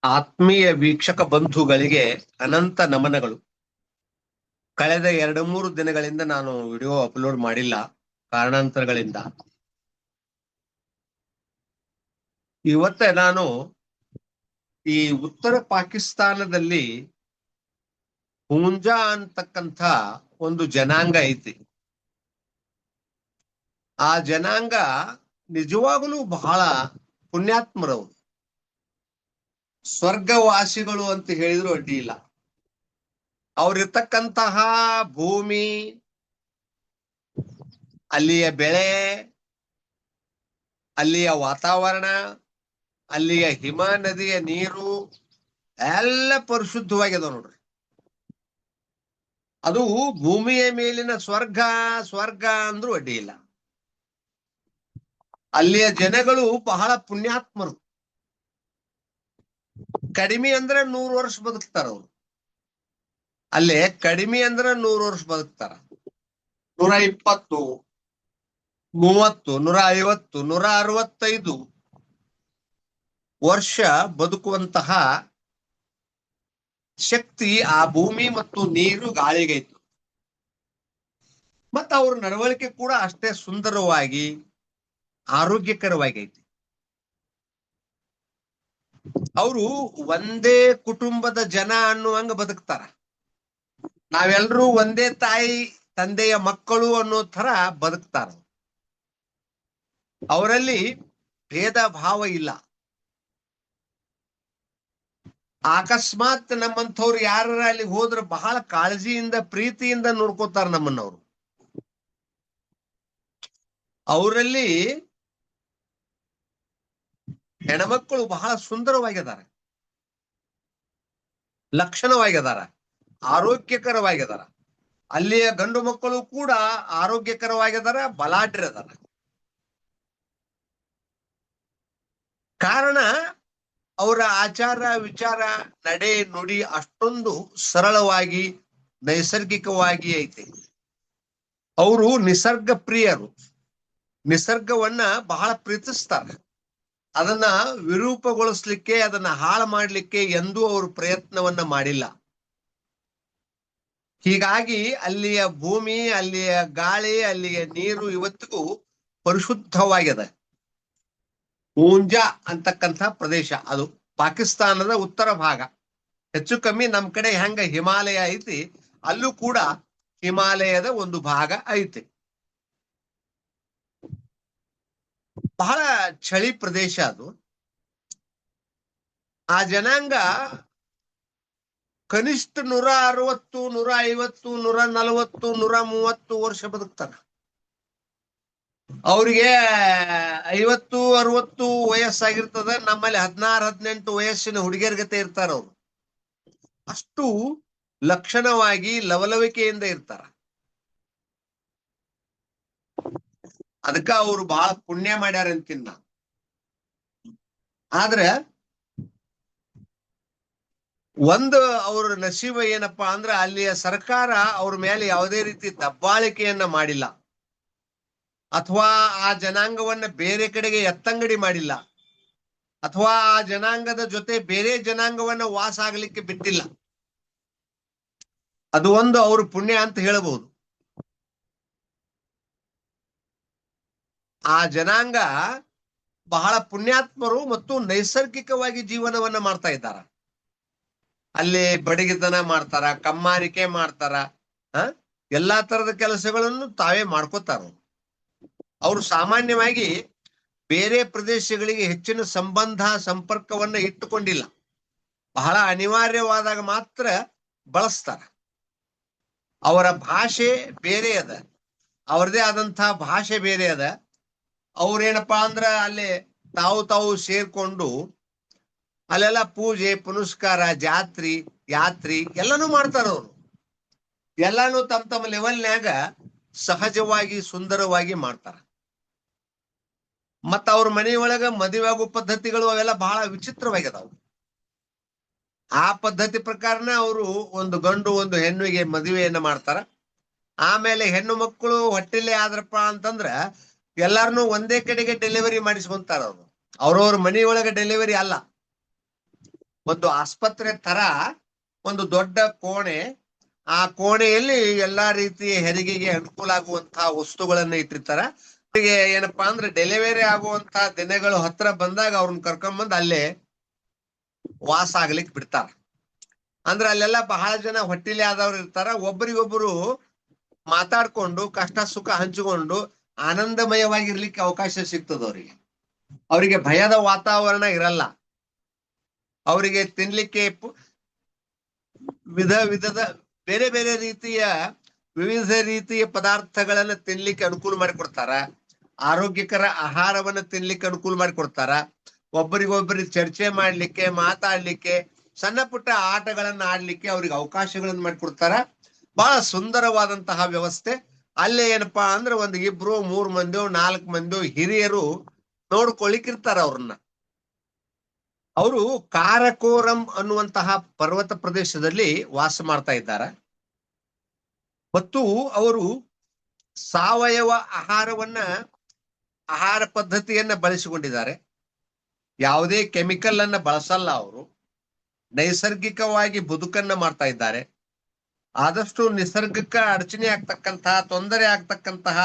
ಆತ್ಮೀಯ ವೀಕ್ಷಕ ಬಂಧುಗಳಿಗೆ ಅನಂತ ನಮನಗಳು. ಕಳೆದ 2-3 ದಿನಗಳಿಂದ ನಾನು ವಿಡಿಯೋ ಅಪ್ಲೋಡ್ ಮಾಡಿಲ್ಲ, ಕಾರಣಾಂತರಗಳಿಂದ. ಇವತ್ತೇ ನಾನು ಈ ಉತ್ತರ ಪಾಕಿಸ್ತಾನದಲ್ಲಿ ಹುಂಜಾ ಅಂತಕ್ಕಂಥ ಒಂದು ಜನಾಂಗ ಐತಿ. ಆ ಜನಾಂಗ ನಿಜವಾಗಲೂ ಬಹಳ ಪುಣ್ಯಾತ್ಮರವರು, ಸ್ವರ್ಗವಾಸಿಗಳು ಅಂತ ಹೇಳಿದ್ರು ಅಡ್ಡಿ ಇಲ್ಲ. ಅವ್ರಿರ್ತಕ್ಕಂತಹ ಭೂಮಿ, ಅಲ್ಲಿಯ ಬೆಳೆ, ಅಲ್ಲಿಯ ವಾತಾವರಣ, ಅಲ್ಲಿಯ ಹಿಮ ನದಿಯ ನೀರು ಎಲ್ಲ ಪರಿಶುದ್ಧವಾಗಿದೆ ನೋಡ್ರಿ. ಅದು ಭೂಮಿಯ ಮೇಲಿನ ಸ್ವರ್ಗ ಸ್ವರ್ಗ ಅಂದ್ರೂ ಅಡ್ಡಿ ಇಲ್ಲ. ಅಲ್ಲಿಯ ಜನಗಳು ಬಹಳ ಪುಣ್ಯಾತ್ಮರು. ಕಡಿಮೆ ಅಂದ್ರೆ 100 ವರ್ಷ ಬದುಕ್ತಾರ ಅವರು. ಅಲ್ಲೇ ಕಡಿಮೆ ಅಂದ್ರೆ 100 ವರ್ಷ ಬದುಕ್ತಾರ. 120, 30, 150, 165 ವರ್ಷ ಬದುಕುವಂತಹ ಶಕ್ತಿ ಆ ಭೂಮಿ ಮತ್ತು ನೀರು ಗಾಳಿಗೈತು. ಮತ್ತು ಅವ್ರ ನಡವಳಿಕೆ ಕೂಡ ಅಷ್ಟೇ ಸುಂದರವಾಗಿ ಆರೋಗ್ಯಕರವಾಗಿ ಐತಿ. ಅವರು ಒಂದೇ ಕುಟುಂಬದ ಜನ ಅನ್ನುವಂಗ ಬದುಕ್ತಾರ. ನಾವೆಲ್ಲರೂ ಒಂದೇ ತಾಯಿ ತಂದೆಯ ಮಕ್ಕಳು ಅನ್ನೋ ತರ ಬದುಕ್ತಾರ. ಅವರಲ್ಲಿ ಭೇದ ಭಾವ ಇಲ್ಲ. ಅಕಸ್ಮಾತ್ ನಮ್ಮಂಥವ್ರು ಯಾರ ಅಲ್ಲಿ ಹೋದ್ರೆ ಬಹಳ ಕಾಳಜಿಯಿಂದ ಪ್ರೀತಿಯಿಂದ ನೋಡ್ಕೋತಾರ ನಮ್ಮನ್ನವ್ರು. ಅವರಲ್ಲಿ ಹೆಣ್ಮಕ್ಕಳು ಬಹಳ ಸುಂದರವಾಗಿದಾರ, ಲಕ್ಷಣವಾಗಿದಾರ, ಆರೋಗ್ಯಕರವಾಗಿದಾರ. ಅಲ್ಲಿಯ ಗಂಡು ಮಕ್ಕಳು ಕೂಡ ಆರೋಗ್ಯಕರವಾಗಿದಾರ, ಬಲಾಢ್ಯರದಾರ. ಕಾರಣ ಅವರ ಆಚಾರ ವಿಚಾರ ನಡೆ ನುಡಿ ಅಷ್ಟೊಂದು ಸರಳವಾಗಿ ನೈಸರ್ಗಿಕವಾಗಿ ಐತೆ. ಅವರು ನಿಸರ್ಗ ಪ್ರಿಯರು, ನಿಸರ್ಗವನ್ನ ಬಹಳ ಪ್ರೀತಿಸ್ತಾರ. ಅದನ್ನ ವಿರೂಪಗೊಳಿಸ್ಲಿಕ್ಕೆ, ಅದನ್ನ ಹಾಳು ಮಾಡ್ಲಿಕ್ಕೆ ಎಂದೂ ಅವರು ಪ್ರಯತ್ನವನ್ನ ಮಾಡಿಲ್ಲ. ಹೀಗಾಗಿ ಅಲ್ಲಿಯ ಭೂಮಿ, ಅಲ್ಲಿಯ ಗಾಳಿ, ಅಲ್ಲಿಯ ನೀರು ಇವತ್ತಿಗೂ ಪರಿಶುದ್ಧವಾಗಿದೆ. ಹುಂಜಾ ಅಂತಕ್ಕಂಥ ಪ್ರದೇಶ ಅದು ಪಾಕಿಸ್ತಾನದ ಉತ್ತರ ಭಾಗ. ಹೆಚ್ಚು ಕಮ್ಮಿ ನಮ್ ಕಡೆ ಹೆಂಗ ಹಿಮಾಲಯ ಐತಿ, ಅಲ್ಲೂ ಕೂಡ ಹಿಮಾಲಯದ ಒಂದು ಭಾಗ ಐತಿ. ಬಹಳ ಚಳಿ ಪ್ರದೇಶ ಅದು. ಆ ಜನಾಂಗ ಕನಿಷ್ಠ 160, 150, 140, 130 ವರ್ಷ ಬದುಕ್ತಾರ. ಅವ್ರಿಗೆ 50, 60 ವಯಸ್ಸಾಗಿರ್ತದ. ನಮ್ಮಲ್ಲಿ 16, 18 ವಯಸ್ಸಿನ ಹುಡುಗಿಯರ್ ಗತೆ ಇರ್ತಾರ ಅವ್ರು. ಅಷ್ಟು ಲಕ್ಷಣವಾಗಿ ಲವಲವಿಕೆಯಿಂದ ಇರ್ತಾರ. ಅದಕ್ಕ ಅವ್ರು ಬಹಳ ಪುಣ್ಯ ಮಾಡ್ಯಾರ ಅಂತಿನ್ನ. ಆದ್ರೆ ಒಂದು ಅವ್ರ ನಸೀಬ ಏನಪ್ಪಾ ಅಂದ್ರ, ಅಲ್ಲಿಯ ಸರ್ಕಾರ ಅವ್ರ ಮೇಲೆ ಯಾವುದೇ ರೀತಿ ದಬ್ಬಾಳಿಕೆಯನ್ನ ಮಾಡಿಲ್ಲ, ಅಥವಾ ಆ ಜನಾಂಗವನ್ನ ಬೇರೆ ಕಡೆಗೆ ಎತ್ತಂಗಡಿ ಮಾಡಿಲ್ಲ, ಅಥವಾ ಆ ಜನಾಂಗದ ಜೊತೆ ಬೇರೆ ಜನಾಂಗವನ್ನ ವಾಸ ಆಗ್ಲಿಕ್ಕೆ ಬಿಟ್ಟಿಲ್ಲ. ಅದು ಒಂದು ಅವ್ರ ಪುಣ್ಯ ಅಂತ ಹೇಳಬಹುದು. ಆ ಜನಾಂಗ ಬಹಳ ಪುಣ್ಯಾತ್ಮರು ಮತ್ತು ನೈಸರ್ಗಿಕವಾಗಿ ಜೀವನವನ್ನ ಮಾಡ್ತಾ ಇದ್ದಾರ. ಅಲ್ಲಿ ಬಡಗಿತನ ಮಾಡ್ತಾರ, ಕಮ್ಮಾರಿಕೆ ಮಾಡ್ತಾರ, ಎಲ್ಲಾ ತರದ ಕೆಲಸಗಳನ್ನು ತಾವೇ ಮಾಡ್ಕೋತಾರ. ಅವರು ಸಾಮಾನ್ಯವಾಗಿ ಬೇರೆ ಪ್ರದೇಶಗಳಿಗೆ ಹೆಚ್ಚಿನ ಸಂಬಂಧ ಸಂಪರ್ಕವನ್ನ ಇಟ್ಟುಕೊಂಡಿಲ್ಲ. ಬಹಳ ಅನಿವಾರ್ಯವಾದಾಗ ಮಾತ್ರ ಬಳಸ್ತಾರ. ಅವರ ಭಾಷೆ ಬೇರೆ ಅದ, ಅವ್ರದೇ ಆದಂತಹ ಭಾಷೆ ಬೇರೆ ಅದ. ಅವ್ರೇನಪ್ಪಾ ಅಂದ್ರ ಅಲ್ಲಿ ತಾವು ಸೇರ್ಕೊಂಡು ಅಲ್ಲೆಲ್ಲ ಪೂಜೆ ಪುನಸ್ಕಾರ, ಯಾತ್ರಿ ಎಲ್ಲಾನು ಮಾಡ್ತಾರ. ಅವರು ಎಲ್ಲಾನು ತಮ್ಮ ಲೆವೆಲ್ನ್ಯಾಗ ಸಹಜವಾಗಿ ಸುಂದರವಾಗಿ ಮಾಡ್ತಾರ. ಮತ್ತ ಅವ್ರ ಮನೆಯೊಳಗ ಮದುವೆ ಆಗೋ ಪದ್ಧತಿಗಳು ಅವೆಲ್ಲ ಬಹಳ ವಿಚಿತ್ರವಾಗಿದಾವು. ಆ ಪದ್ಧತಿ ಪ್ರಕಾರನ ಅವರು ಒಂದು ಗಂಡು ಒಂದು ಹೆಣ್ಣಿಗೆ ಮದುವೆಯನ್ನ ಮಾಡ್ತಾರ. ಆಮೇಲೆ ಹೆಣ್ಣು ಮಕ್ಕಳು ಹೊಟ್ಟಿಲೆ ಆದ್ರಪ್ಪ ಅಂತಂದ್ರ ಎಲ್ಲಾರನು ಒಂದೇ ಕಡೆಗೆ ಡೆಲಿವರಿ ಮಾಡಿಸ್ಕೊಂತಾರ. ಅವ್ರವ್ರ ಮನೆಯೊಳಗ ಡೆಲಿವರಿ ಅಲ್ಲ. ಒಂದು ಆಸ್ಪತ್ರೆ ತರ ಒಂದು ದೊಡ್ಡ ಕೋಣೆ, ಆ ಕೋಣೆಯಲ್ಲಿ ಎಲ್ಲಾ ರೀತಿಯ ಹೆರಿಗೆಗೆ ಅನುಕೂಲ ಆಗುವಂತಹ ವಸ್ತುಗಳನ್ನ ಇಟ್ಟಿರ್ತಾರ. ಅವರಿಗೆ ಏನಪ್ಪಾ ಅಂದ್ರೆ ಡೆಲಿವರಿ ಆಗುವಂತಹ ದಿನಗಳು ಹತ್ರ ಬಂದಾಗ ಅವ್ರನ್ನ ಕರ್ಕೊಂಡ್ಬಂದ್ ಅಲ್ಲೇ ವಾಸ ಆಗ್ಲಿಕ್ಕೆ ಬಿಡ್ತಾರ. ಅಂದ್ರೆ ಅಲ್ಲೆಲ್ಲ ಬಹಳ ಜನ ಹೊಟ್ಟಿಲೆ ಆದವ್ರು ಇರ್ತಾರ. ಒಬ್ಬರಿಗೊಬ್ಬರು ಮಾತಾಡ್ಕೊಂಡು ಕಷ್ಟ ಸುಖ ಹಂಚಿಕೊಂಡು ಆನಂದಮಯವಾಗಿರ್ಲಿಕ್ಕೆ ಅವಕಾಶ ಸಿಗ್ತದ ಅವರಿಗೆ ಭಯದ ವಾತಾವರಣ ಇರಲ್ಲ. ಅವರಿಗೆ ತಿನ್ಲಿಕ್ಕೆ ವಿಧದ ಬೇರೆ ಬೇರೆ ರೀತಿಯ ವಿವಿಧ ರೀತಿಯ ಪದಾರ್ಥಗಳನ್ನ ತಿನ್ಲಿಕ್ಕೆ ಅನುಕೂಲ ಮಾಡಿಕೊಡ್ತಾರ. ಆರೋಗ್ಯಕರ ಆಹಾರವನ್ನ ತಿನ್ಲಿಕ್ಕೆ ಅನುಕೂಲ ಮಾಡಿಕೊಡ್ತಾರ. ಒಬ್ಬರಿಗೊಬ್ಬರಿಗೆ ಚರ್ಚೆ ಮಾಡ್ಲಿಕ್ಕೆ, ಮಾತಾಡ್ಲಿಕ್ಕೆ, ಸಣ್ಣ ಪುಟ್ಟ ಆಟಗಳನ್ನ ಆಡ್ಲಿಕ್ಕೆ ಅವ್ರಿಗೆ ಅವಕಾಶಗಳನ್ನ ಮಾಡಿಕೊಡ್ತಾರ. ಬಹಳ ಸುಂದರವಾದಂತಹ ವ್ಯವಸ್ಥೆ. ಅಲ್ಲೇ ಏನಪ್ಪಾ ಅಂದ್ರೆ ಒಂದು 2, 3 ಮಂದಿಯೋ 4 ಮಂದಿಯೋ ಹಿರಿಯರು ನೋಡ್ಕೊಳಿಕಿರ್ತಾರ ಅವ್ರನ್ನ. ಅವರು ಕಾರಕೋರಂ ಅನ್ನುವಂತಹ ಪರ್ವತ ಪ್ರದೇಶದಲ್ಲಿ ವಾಸ ಮಾಡ್ತಾ ಇದ್ದಾರೆ ಮತ್ತು ಅವರು ಸಾವಯವ ಆಹಾರ ಪದ್ಧತಿಯನ್ನ ಬಳಸಿಕೊಂಡಿದ್ದಾರೆ. ಯಾವುದೇ ಕೆಮಿಕಲ್ ಅನ್ನ ಬಳಸಲ್ಲ. ಅವರು ನೈಸರ್ಗಿಕವಾಗಿ ಬದುಕನ್ನ ಮಾಡ್ತಾ ಇದ್ದಾರೆ. ಆದಷ್ಟು ನಿಸರ್ಗಕ್ಕೆ ಅಡಚಣೆ ಆಗ್ತಕ್ಕಂತಹ, ತೊಂದರೆ ಆಗ್ತಕ್ಕಂತಹ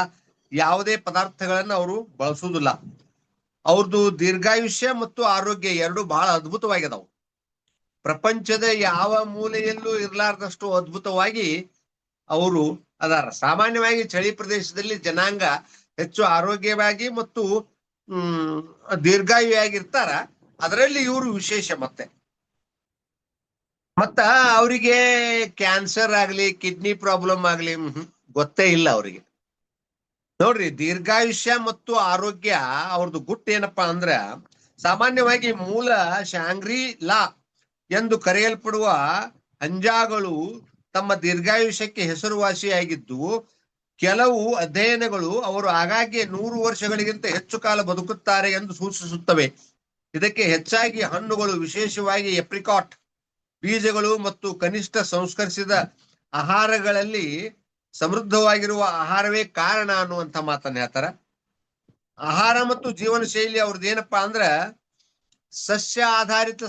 ಯಾವುದೇ ಪದಾರ್ಥಗಳನ್ನ ಅವರು ಬಳಸುವುದಿಲ್ಲ. ಅವ್ರದ್ದು ದೀರ್ಘಾಯುಷ್ಯ ಮತ್ತು ಆರೋಗ್ಯ ಎರಡು ಬಹಳ ಅದ್ಭುತವಾಗಿದಾವು. ಪ್ರಪಂಚದ ಯಾವ ಮೂಲೆಯಲ್ಲೂ ಇರ್ಲಾರ್ದಷ್ಟು ಅದ್ಭುತವಾಗಿ ಅವರು ಅದಾರ. ಸಾಮಾನ್ಯವಾಗಿ ಚಳಿ ಪ್ರದೇಶದಲ್ಲಿ ಜನಾಂಗ ಹೆಚ್ಚು ಆರೋಗ್ಯವಾಗಿ ಮತ್ತು ದೀರ್ಘಾಯುಯಾಗಿರ್ತಾರ. ಅದರಲ್ಲಿ ಇವರು ವಿಶೇಷ. ಮತ್ತ ಅವರಿಗೆ ಕ್ಯಾನ್ಸರ್ ಆಗ್ಲಿ, ಕಿಡ್ನಿ ಪ್ರಾಬ್ಲಮ್ ಆಗ್ಲಿ ಗೊತ್ತೇ ಇಲ್ಲ ಅವರಿಗೆ. ನೋಡ್ರಿ, ದೀರ್ಘಾಯುಷ್ಯ ಮತ್ತು ಆರೋಗ್ಯ ಅವ್ರದ್ದು ಗುಟ್ಟು ಏನಪ್ಪಾ ಅಂದ್ರ, ಸಾಮಾನ್ಯವಾಗಿ ಮೂಲ ಶಾಂಗ್ರಿ ಲಾ ಎಂದು ಕರೆಯಲ್ಪಡುವ ಅಂಜಾಗಳು ತಮ್ಮ ದೀರ್ಘಾಯುಷ್ಯಕ್ಕೆ ಹೆಸರುವಾಸಿಯಾಗಿದ್ದು, ಕೆಲವು ಅಧ್ಯಯನಗಳು ಅವರು ಆಗಾಗ್ಗೆ 100 ವರ್ಷಗಳಿಗಿಂತ ಹೆಚ್ಚು ಕಾಲ ಬದುಕುತ್ತಾರೆ ಎಂದು ಸೂಚಿಸುತ್ತವೆ. ಇದಕ್ಕೆ ಹೆಚ್ಚಾಗಿ ಹಣ್ಣುಗಳು, ವಿಶೇಷವಾಗಿ ಎಪ್ರಿಕಾಟ್ ಬೀಜಗಳು ಮತ್ತು ಕನಿಷ್ಠ ಸಂಸ್ಕರಿಸಿದ ಆಹಾರಗಳಲ್ಲಿ ಸಮೃದ್ಧವಾಗಿರುವ ಆಹಾರವೇ ಕಾರಣ ಅನ್ನುವಂಥ ಮಾತನ್ನ ಹೇಳ್ತಾರ. ಆಹಾರ ಮತ್ತು ಜೀವನ ಶೈಲಿ ಅವ್ರದ್ದು ಏನಪ್ಪಾ ಅಂದ್ರ, ಸಸ್ಯ ಆಧಾರಿತ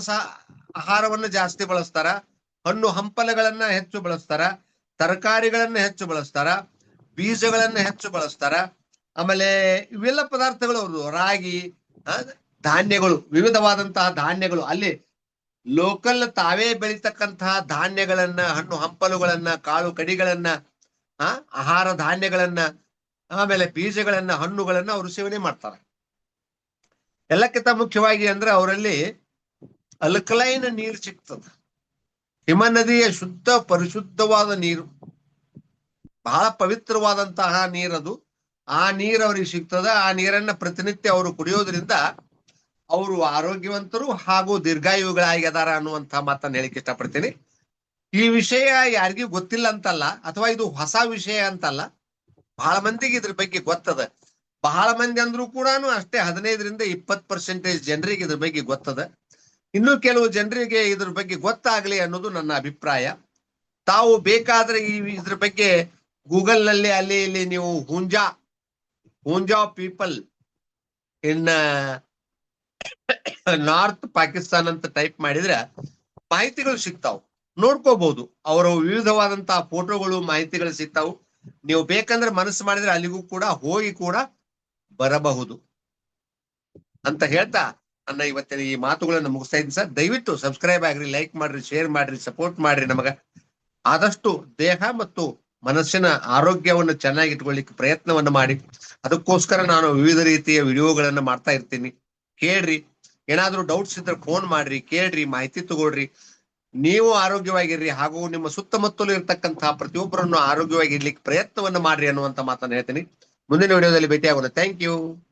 ಆಹಾರವನ್ನ ಜಾಸ್ತಿ ಬಳಸ್ತಾರ. ಹಣ್ಣು ಹಂಪಲಗಳನ್ನ ಹೆಚ್ಚು ಬಳಸ್ತಾರ. ತರಕಾರಿಗಳನ್ನ ಹೆಚ್ಚು ಬಳಸ್ತಾರ. ಬೀಜಗಳನ್ನ ಹೆಚ್ಚು ಬಳಸ್ತಾರ. ಆಮೇಲೆ ಇವೆಲ್ಲ ಪದಾರ್ಥಗಳು ಅವ್ರದ್ದು ರಾಗಿ, ಧಾನ್ಯಗಳು, ವಿವಿಧವಾದಂತಹ ಧಾನ್ಯಗಳು, ಅಲ್ಲಿ ಲೋಕಲ್ ತಾವೇ ಬೆಳೀತಕ್ಕಂತಹ ಧಾನ್ಯಗಳನ್ನ, ಹಣ್ಣು ಹಂಪಲುಗಳನ್ನ, ಕಾಳು ಕಡಿಗಳನ್ನ, ಆಹಾರ ಧಾನ್ಯಗಳನ್ನ, ಆಮೇಲೆ ಬೀಜಗಳನ್ನ, ಹಣ್ಣುಗಳನ್ನ ಅವರು ಸೇವನೆ ಮಾಡ್ತಾರೆ. ಎಲ್ಲಕ್ಕಿಂತ ಮುಖ್ಯವಾಗಿ ಅಂದ್ರೆ ಅವರಲ್ಲಿ ಅಲ್ಕಲೈನ್ ನೀರು ಸಿಗ್ತದ. ಹಿಮ ನದಿಯ ಶುದ್ಧ ಪರಿಶುದ್ಧವಾದ ನೀರು, ಬಹಳ ಪವಿತ್ರವಾದಂತಹ ನೀರದು. ಆ ನೀರು ಅವ್ರಿಗೆ ಸಿಗ್ತದ. ಆ ನೀರನ್ನ ಪ್ರತಿನಿತ್ಯ ಅವರು ಕುಡಿಯೋದ್ರಿಂದ ಅವರು ಆರೋಗ್ಯವಂತರು ಹಾಗೂ ದೀರ್ಘಾಯುಗಳಾಗಿದಾರ ಅನ್ನುವಂಥ ಮಾತನ್ನ ಹೇಳಿಕ್ಕೆ ಇಷ್ಟಪಡ್ತೀನಿ. ಈ ವಿಷಯ ಯಾರಿಗೂ ಗೊತ್ತಿಲ್ಲ ಅಂತಲ್ಲ, ಅಥವಾ ಇದು ಹೊಸ ವಿಷಯ ಅಂತಲ್ಲ. ಬಹಳ ಮಂದಿಗೆ ಇದ್ರ ಬಗ್ಗೆ ಗೊತ್ತದ. ಬಹಳ ಮಂದಿ ಅಂದ್ರೂ ಕೂಡ ಅಷ್ಟೇ 15ರಿಂದ 20% ಜನರಿಗೆ ಇದ್ರ ಬಗ್ಗೆ ಗೊತ್ತದ. ಇನ್ನು ಕೆಲವು ಜನರಿಗೆ ಇದ್ರ ಬಗ್ಗೆ ಗೊತ್ತಾಗ್ಲಿ ಅನ್ನೋದು ನನ್ನ ಅಭಿಪ್ರಾಯ. ತಾವು ಬೇಕಾದ್ರೆ ಇದ್ರ ಬಗ್ಗೆ ಗೂಗಲ್ ನಲ್ಲಿ ಅಲ್ಲಿ ಇಲ್ಲಿ ನೀವು ಹುಂಜಾ ಪೀಪಲ್ ಇನ್ ನಾರ್ತ್ ಪಾಕಿಸ್ತಾನ್ ಅಂತ ಟೈಪ್ ಮಾಡಿದ್ರೆ ಮಾಹಿತಿಗಳು ಸಿಗ್ತಾವು, ನೋಡ್ಕೋಬಹುದು. ಅವರ ವಿವಿಧವಾದಂತಹ ಫೋಟೋಗಳು, ಮಾಹಿತಿಗಳು ಸಿಗ್ತಾವು. ನೀವು ಬೇಕಂದ್ರೆ ಮನಸ್ಸು ಮಾಡಿದ್ರೆ ಅಲ್ಲಿಗೂ ಕೂಡ ಹೋಗಿ ಕೂಡ ಬರಬಹುದು ಅಂತ ಹೇಳ್ತಾ ನನ್ನ ಇವತ್ತಿನ ಈ ಮಾತುಗಳನ್ನು ಮುಗಿಸ್ತಾ ಇದ್ದೀನಿ ಸರ್. ದಯವಿಟ್ಟು ಸಬ್ಸ್ಕ್ರೈಬ್ ಆಗ್ರಿ, ಲೈಕ್ ಮಾಡ್ರಿ, ಶೇರ್ ಮಾಡ್ರಿ, ಸಪೋರ್ಟ್ ಮಾಡ್ರಿ. ನಮಗ ಆದಷ್ಟು ದೇಹ ಮತ್ತು ಮನಸ್ಸಿನ ಆರೋಗ್ಯವನ್ನು ಚೆನ್ನಾಗಿ ಇಟ್ಕೊಳ್ಳಿಕ್ಕೆ ಪ್ರಯತ್ನವನ್ನ ಮಾಡಿ. ಅದಕ್ಕೋಸ್ಕರ ನಾನು ವಿವಿಧ ರೀತಿಯ ವಿಡಿಯೋಗಳನ್ನ ಮಾಡ್ತಾ ಇರ್ತೀನಿ. ಕೇಳ್ರಿ, ಏನಾದ್ರೂ ಡೌಟ್ಸ್ ಇದ್ರೆ ಫೋನ್ ಮಾಡ್ರಿ, ಕೇಳ್ರಿ, ಮಾಹಿತಿ ತಗೊಳ್ರಿ. ನೀವು ಆರೋಗ್ಯವಾಗಿರ್ರಿ ಹಾಗೂ ನಿಮ್ಮ ಸುತ್ತಮುತ್ತಲೂ ಇರ್ತಕ್ಕಂತಹ ಪ್ರತಿಯೊಬ್ಬರನ್ನು ಆರೋಗ್ಯವಾಗಿ ಇರ್ಲಿಕ್ಕೆ ಪ್ರಯತ್ನವನ್ನ ಮಾಡ್ರಿ ಅನ್ನುವಂತ ಮಾತನ್ನ ಹೇಳ್ತೀನಿ. ಮುಂದಿನ ವಿಡಿಯೋದಲ್ಲಿ ಭೇಟಿಯಾಗೋಣ. Thank you.